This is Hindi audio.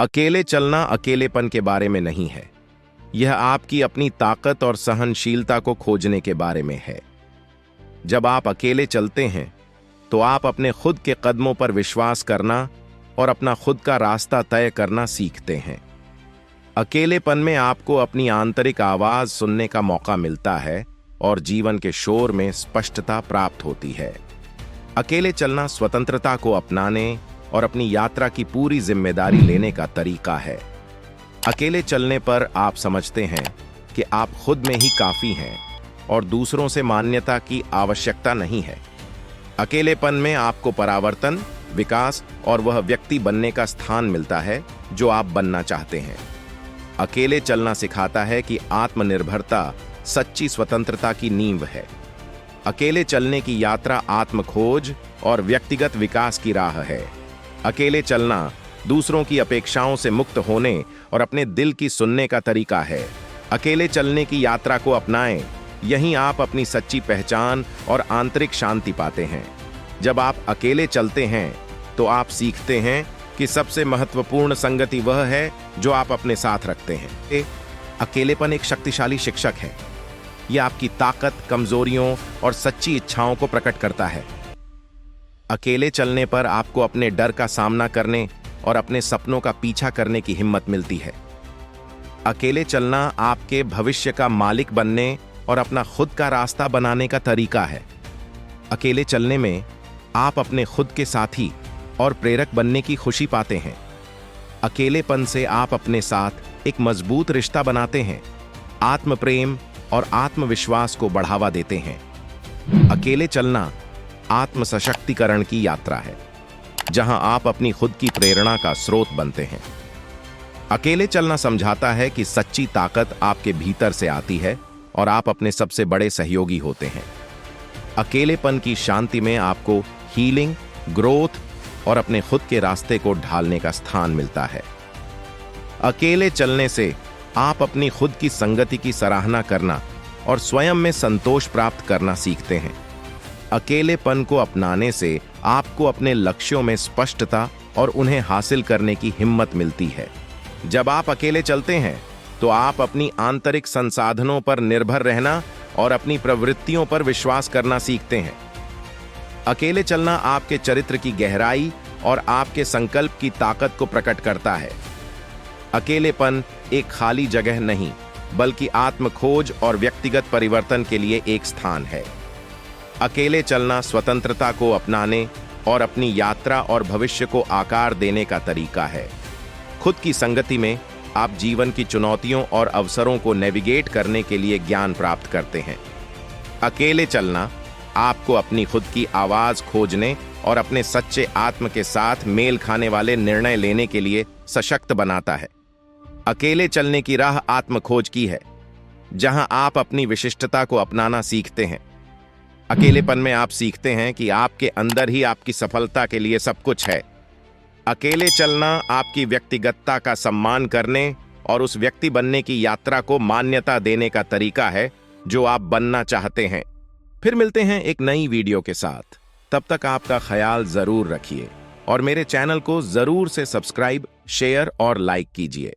अकेले चलना अकेलेपन के बारे में नहीं है। यह आपकी अपनी ताकत और सहनशीलता को खोजने के बारे में है। जब आप अकेले चलते हैं तो आप अपने खुद के कदमों पर विश्वास करना और अपना खुद का रास्ता तय करना सीखते हैं। अकेलेपन में आपको अपनी आंतरिक आवाज सुनने का मौका मिलता है और जीवन के शोर में स्पष्टता प्राप्त होती है। अकेले चलना स्वतंत्रता को अपनाने और अपनी यात्रा की पूरी जिम्मेदारी लेने का तरीका है। अकेले चलने पर आप समझते हैं कि आप खुद में ही काफी हैं और दूसरों से मान्यता की आवश्यकता नहीं है। अकेलेपन में आपको परावर्तन, विकास और वह व्यक्ति बनने का स्थान मिलता है जो आप बनना चाहते हैं। अकेले चलना सिखाता है कि आत्मनिर्भरता सच्ची स्वतंत्रता की नींव है। अकेले चलने की यात्रा आत्मखोज और व्यक्तिगत विकास की राह है। अकेले चलना दूसरों की अपेक्षाओं से मुक्त होने और अपने दिल की सुनने का तरीका है। अकेले चलने की यात्रा को अपनाएं, यहीं आप अपनी सच्ची पहचान और आंतरिक शांति पाते हैं। जब आप अकेले चलते हैं तो आप सीखते हैं कि सबसे महत्वपूर्ण संगति वह है जो आप अपने साथ रखते हैं। अकेलेपन एक शक्तिशाली शिक्षक है। यह आपकी ताकत, कमजोरियों और सच्ची इच्छाओं को प्रकट करता है। अकेले चलने पर आपको अपने डर का सामना करने और अपने सपनों का पीछा करने की हिम्मत मिलती है। अकेले चलना आपके भविष्य का मालिक बनने और अपना खुद का रास्ता बनाने का तरीका है। अकेले चलने में आप अपने खुद के साथी और प्रेरक बनने की खुशी पाते हैं। अकेलेपन से आप अपने साथ एक मजबूत रिश्ता बनाते हैं, आत्म प्रेम और आत्मविश्वास को बढ़ावा देते हैं। अकेले चलना आत्म सशक्तिकरण की यात्रा है, जहां आप अपनी खुद की प्रेरणा का स्रोत बनते हैं। अकेले चलना समझाता है कि सच्ची ताकत आपके भीतर से आती है और आप अपने सबसे बड़े सहयोगी होते हैं। अकेलेपन की शांति में आपको हीलिंग, ग्रोथ और अपने खुद के रास्ते को ढालने का स्थान मिलता है। अकेले चलने से आप अपनी खुद की संगति की सराहना करना और स्वयं में संतोष प्राप्त करना सीखते हैं। अकेलेपन को अपनाने से आपको अपने लक्ष्यों में स्पष्टता और उन्हें हासिल करने की हिम्मत मिलती है। जब आप अकेले चलते हैं तो आप अपनी आंतरिक संसाधनों पर निर्भर रहना और अपनी प्रवृत्तियों पर विश्वास करना सीखते हैं। अकेले चलना आपके चरित्र की गहराई और आपके संकल्प की ताकत को प्रकट करता है। अकेलेपन एक खाली जगह नहीं, बल्कि आत्मखोज और व्यक्तिगत परिवर्तन के लिए एक स्थान है। अकेले चलना स्वतंत्रता को अपनाने और अपनी यात्रा और भविष्य को आकार देने का तरीका है। खुद की संगति में आप जीवन की चुनौतियों और अवसरों को नेविगेट करने के लिए ज्ञान प्राप्त करते हैं। अकेले चलना आपको अपनी खुद की आवाज खोजने और अपने सच्चे आत्म के साथ मेल खाने वाले निर्णय लेने के लिए सशक्त बनाता है। अकेले चलने की राह आत्मखोज की है, जहां आप अपनी विशिष्टता को अपनाना सीखते हैं। अकेलेपन में आप सीखते हैं कि आपके अंदर ही आपकी सफलता के लिए सब कुछ है। अकेले चलना आपकी व्यक्तिगतता का सम्मान करने और उस व्यक्ति बनने की यात्रा को मान्यता देने का तरीका है जो आप बनना चाहते हैं। फिर मिलते हैं एक नई वीडियो के साथ। तब तक आपका ख्याल जरूर रखिए और मेरे चैनल को जरूर से सब्सक्राइब, शेयर और लाइक कीजिए।